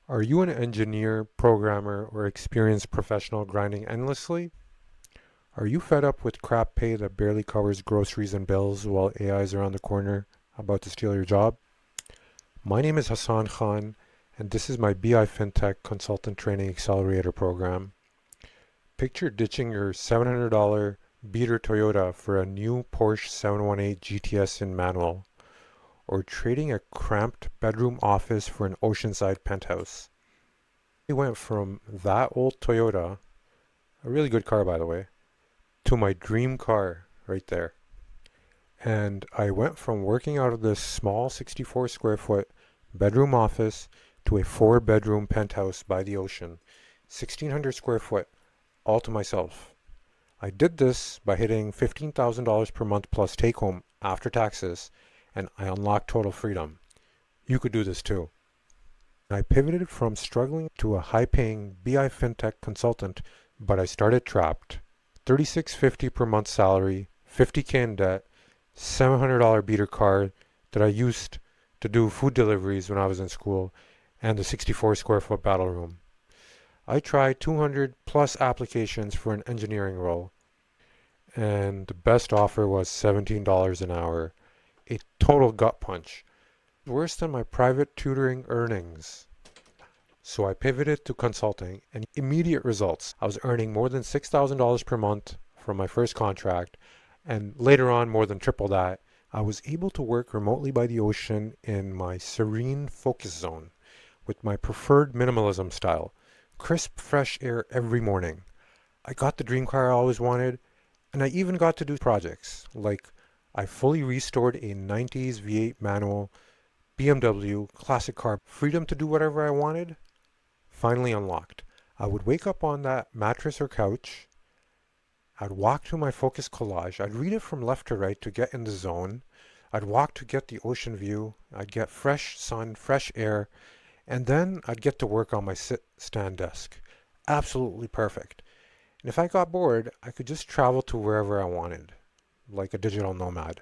Are you an engineer, programmer, or experienced professional grinding endlessly? Are you fed up with crap pay that barely covers groceries and bills while AI is around the corner about to steal your job? My name is Hassan Khan, and this is my BI-FinTech Consultant Training Accelerator program. Picture ditching your $700 beater Toyota for a new Porsche 718 GTS in manual, or trading a cramped bedroom office for an oceanside penthouse. We went from that old Toyota, a really good car by the way, to my dream car right there. And I went from working out of this small 64 square foot bedroom office to a 4 bedroom penthouse by the ocean, 1600 square foot, all to myself. I did this by hitting $15,000 per month plus take home after taxes, and I unlocked total freedom. You could do this too. I pivoted from struggling to a high paying BI FinTech consultant, but I started trapped. $36.50 per month salary, $50K in debt, $700 beater car that I used to do food deliveries when I was in school, and the 64 square foot battle room. I tried 200 plus applications for an engineering role, and the best offer was $17 an hour. A total gut punch. Worse than my private tutoring earnings. So I pivoted to consulting and immediate results. I was earning more than $6,000 per month from my first contract, and later on more than triple that. I was able to work remotely by the ocean in my serene focus zone with my preferred minimalism style. Crisp, fresh air every morning. I got the dream car I always wanted, and I even got to do projects like I fully restored a 90s V8 manual BMW classic car. Freedom to do whatever I wanted finally unlocked. I would wake up on that mattress or couch. I'd walk to my focus collage. I'd read it from left to right to get in the zone. I'd walk to get the ocean view. I'd get fresh sun, fresh air, and then I'd get to work on my sit stand desk. Absolutely perfect. And if I got bored, I could just travel to wherever I wanted, like a digital nomad.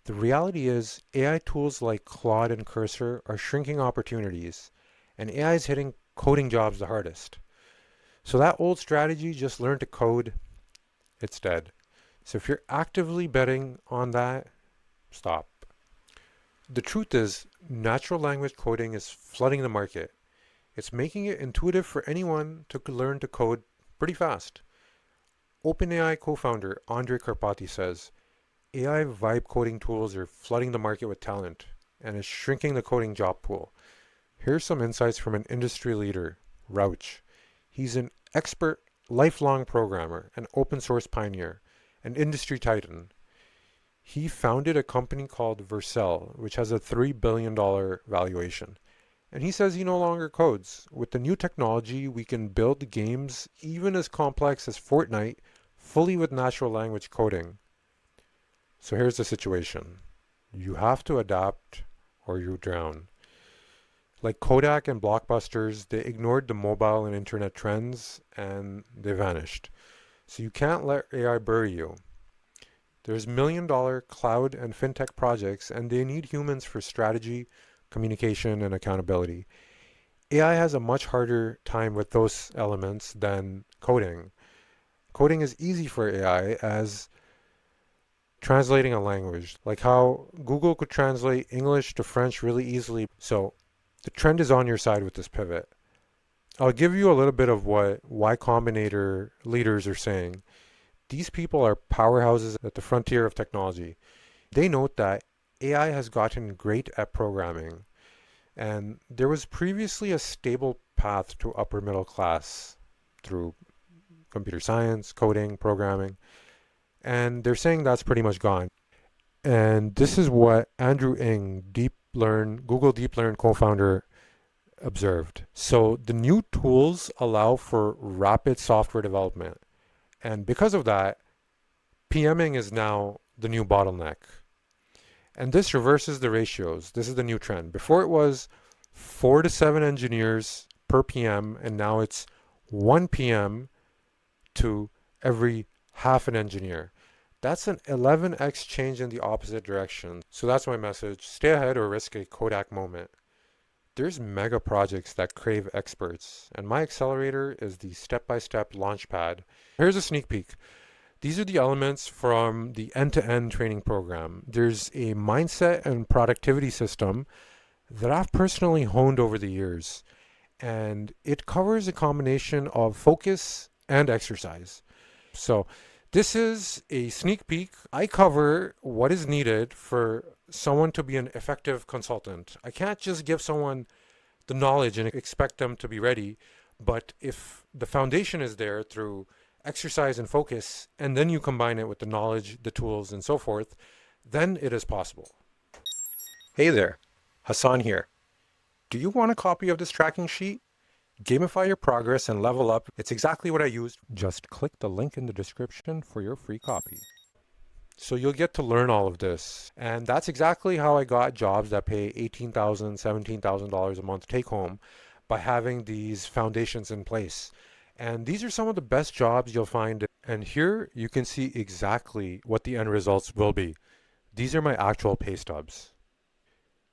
The reality is, AI tools like Claude and Cursor are shrinking opportunities, and AI is hitting coding jobs the hardest. So that old strategy, just learn to code, it's dead. So if you're actively betting on that, stop. The truth is, natural language coding is flooding the market. It's making it intuitive for anyone to learn to code pretty fast. OpenAI co-founder Andre Karpathy says, AI vibe coding tools are flooding the market with talent and is shrinking the coding job pool. Here's some insights from an industry leader, Rauch. He's an expert, lifelong programmer, an open source pioneer, an industry titan. He founded a company called Vercel, which has a $3 billion valuation. And he says he no longer codes. With the new technology, we can build games even as complex as Fortnite fully with natural language coding. So here's the situation. You have to adapt or you drown. Like Kodak and Blockbusters, they ignored the mobile and internet trends and they vanished. So you can't let AI bury you. There's $1 million cloud and fintech projects and they need humans for strategy, communication, and accountability. AI has a much harder time with those elements than coding. Coding is easy for AI as translating a language, like how Google could translate English to French really easily. So the trend is on your side with this pivot. I'll give you a little bit of what Y Combinator leaders are saying. These people are powerhouses at the frontier of technology. They note that AI has gotten great at programming, and there was previously a stable path to upper middle class through computer science, coding, programming, and they're saying that's pretty much gone. And this is what Andrew Ng, Google Deep Learn co-founder, observed. So the new tools allow for rapid software development. And because of that, PMing is now the new bottleneck. And this reverses the ratios. This is the new trend. Before it was 4 to 7 engineers per PM, and now it's 1 PM to every half an engineer. That's an 11x change in the opposite direction. So that's my message. Stay ahead or risk a Kodak moment. There's mega projects that crave experts, and my accelerator is the step-by-step launchpad. Here's a sneak peek. These are the elements from the end-to-end training program. There's a mindset and productivity system that I've personally honed over the years, and it covers a combination of focus and exercise. So this is a sneak peek. I cover what is needed for someone to be an effective consultant. I can't just give someone the knowledge and expect them to be ready, but if the foundation is there through exercise and focus, and then you combine it with the knowledge, the tools, and so forth, then it is possible. Hey there, Hassan here. Do you want a copy of this tracking sheet? Gamify your progress and level up. It's exactly what I used. Just click the link in the description for your free copy. So you'll get to learn all of this. And that's exactly how I got jobs that pay $18,000, $17,000 a month take home, by having these foundations in place. And these are some of the best jobs you'll find. And here you can see exactly what the end results will be. These are my actual pay stubs.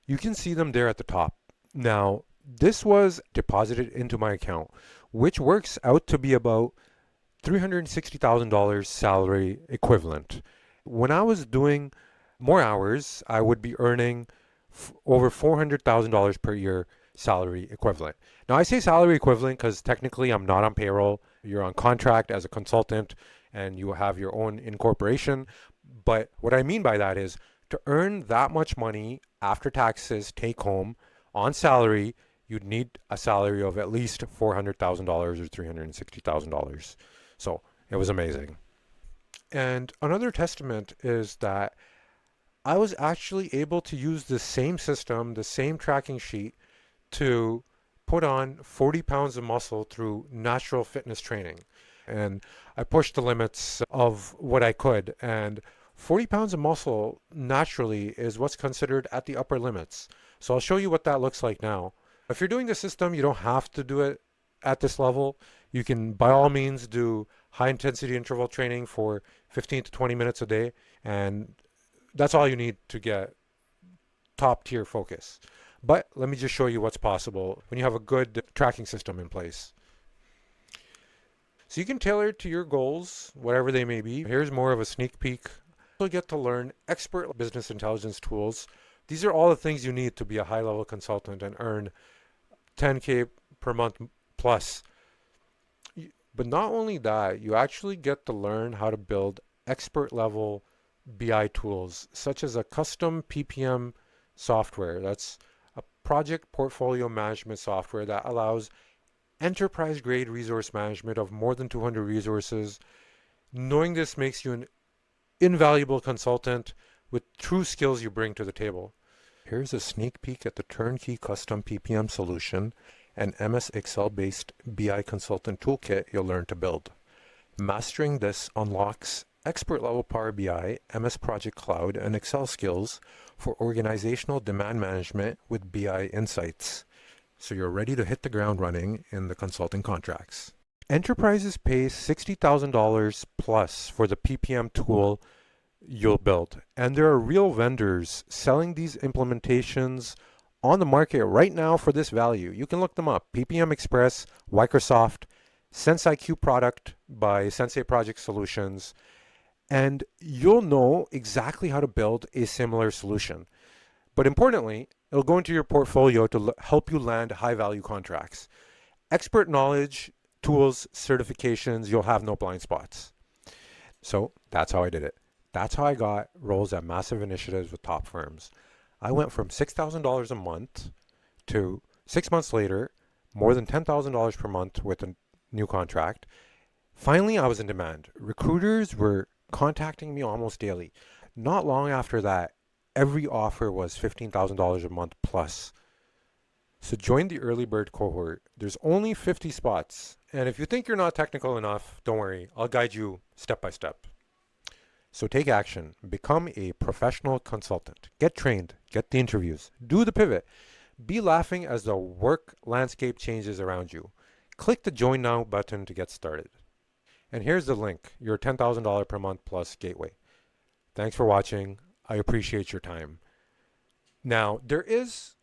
You can see them there at the top. Now, this was deposited into my account, which works out to be about $360,000 salary equivalent. When I was doing more hours, I would be earning over $400,000 per year salary equivalent. Now, I say salary equivalent because technically I'm not on payroll. You're on contract as a consultant and you have your own incorporation. But what I mean by that is to earn that much money after taxes take home on salary, you'd need a salary of at least $400,000 or $360,000. So it was amazing. And another testament is that I was actually able to use the same system, the same tracking sheet, to put on 40 pounds of muscle through natural fitness training. And I pushed the limits of what I could. And 40 pounds of muscle naturally is what's considered at the upper limits. So I'll show you what that looks like now. If you're doing the system, you don't have to do it at this level. You can, by all means, do high intensity interval training for 15 to 20 minutes a day. And that's all you need to get top tier focus. But let me just show you what's possible when you have a good tracking system in place. So you can tailor it to your goals, whatever they may be. Here's more of a sneak peek. You'll get to learn expert business intelligence tools. These are all the things you need to be a high-level consultant and earn 10K per month plus. But not only that, you actually get to learn how to build expert-level BI tools, such as a custom PPM software. That's a project portfolio management software that allows enterprise-grade resource management of more than 200 resources. Knowing this makes you an invaluable consultant with true skills you bring to the table. Here's a sneak peek at the turnkey custom PPM solution and MS Excel-based BI consultant toolkit you'll learn to build. Mastering this unlocks expert-level Power BI, MS Project Cloud, and Excel skills for organizational demand management with BI insights. So you're ready to hit the ground running in the consulting contracts. Enterprises pay $60,000 plus for the PPM tool you'll build. And there are real vendors selling these implementations on the market right now for this value. You can look them up. PPM Express, Microsoft, SenseIQ product by Sensei Project Solutions. And you'll know exactly how to build a similar solution. But importantly, it'll go into your portfolio to help you land high-value contracts. Expert knowledge, tools, certifications, you'll have no blind spots. So that's how I did it. That's how I got roles at massive initiatives with top firms. I went from $6,000 a month to 6 months later, more than $10,000 per month with a new contract. Finally, I was in demand. Recruiters were contacting me almost daily. Not long after that, every offer was $15,000 a month plus. So join the early bird cohort. There's only 50 spots. And if you think you're not technical enough, don't worry. I'll guide you step by step. So take action. Become a professional consultant. Get trained. Get the interviews. Do the pivot. Be laughing as the work landscape changes around you. Click the Join Now button to get started. And here's the link, your $10,000 per month plus gateway. Thanks for watching. I appreciate your time. Now, there is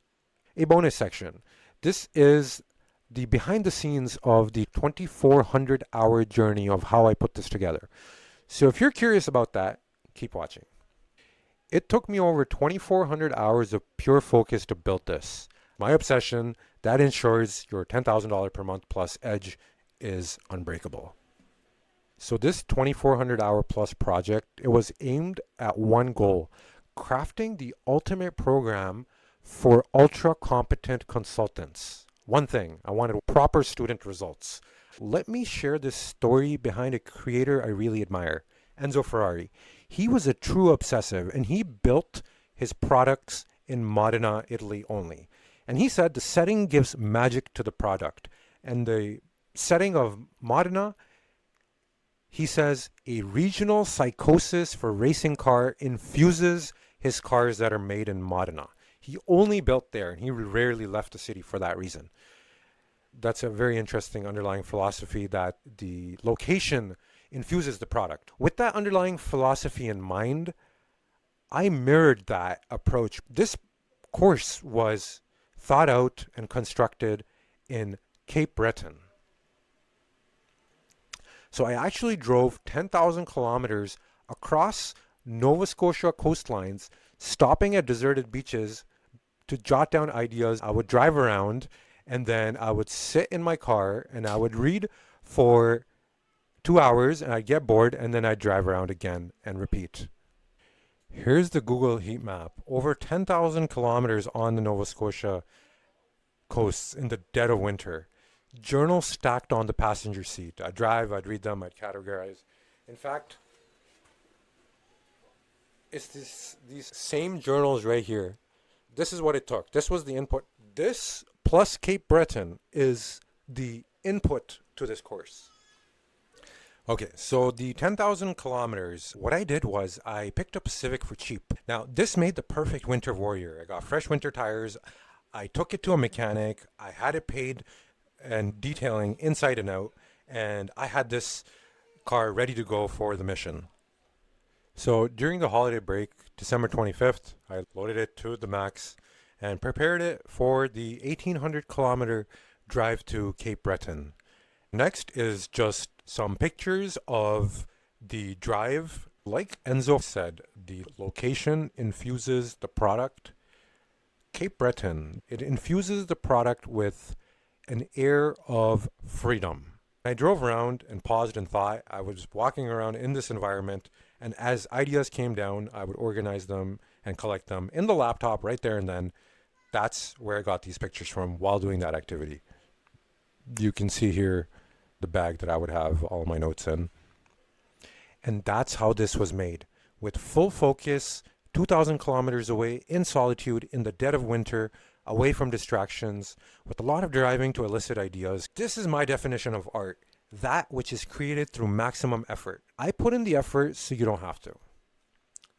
a bonus section. This is the behind the scenes of the 2,400-hour journey of how I put this together. So if you're curious about that, keep watching. It took me over 2,400 hours of pure focus to build this. My obsession that ensures your $10,000 per month plus edge is unbreakable. So this 2,400 hour plus project, it was aimed at one goal, crafting the ultimate program for ultra competent consultants. One thing, I wanted proper student results. Let me share this story behind a creator I really admire, Enzo Ferrari. He was a true obsessive and he built his products in Modena, Italy only. And he said the setting gives magic to the product. And the setting of Modena, he says a regional psychosis for racing car infuses his cars that are made in Modena. He only built there and he rarely left the city for that reason. That's a very interesting underlying philosophy that the location infuses the product. With that underlying philosophy in mind, I mirrored that approach. This course was thought out and constructed in Cape Breton. So I actually drove 10,000 kilometers across Nova Scotia coastlines, stopping at deserted beaches to jot down ideas. I would drive around and then I would sit in my car and I would read for 2 hours and I'd get bored and then I'd drive around again and repeat. Here's the Google heat map. Over 10,000 kilometers on the Nova Scotia coasts in the dead of winter. Journals stacked on the passenger seat. I'd drive, I'd read them, I'd categorize. In fact, it's these same journals right here. This is what it took. This was the input. This plus Cape Breton is the input to this course. Okay, so the 10,000 kilometers, what I did was I picked up a Civic for cheap. Now, this made the perfect winter warrior. I got fresh winter tires. I took it to a mechanic. I had it paid and detailing inside and out. And I had this car ready to go for the mission. So during the holiday break, December 25th, I loaded it to the max and prepared it for the 1,800 kilometer drive to Cape Breton. Next is just some pictures of the drive. Like Enzo said, the location infuses the product. Cape Breton, it infuses the product with an air of freedom. I drove around and paused and thought. I was walking around in this environment, and as ideas came down, I would organize them and collect them in the laptop right there and then. That's where I got these pictures from while doing that activity. You can see here the bag that I would have all my notes in. And that's how this was made, with full focus, 2,000 kilometers away in solitude in the dead of winter, away from distractions, with a lot of driving to elicit ideas. This is my definition of art, that which is created through maximum effort. I put in the effort so you don't have to.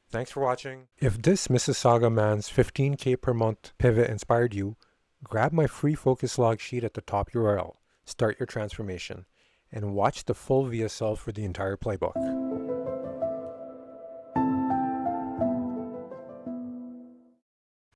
Thanks for watching. If this Mississauga man's 15K per month pivot inspired you, grab my free focus log sheet at the top URL, start your transformation, and watch the full VSL for the entire playbook.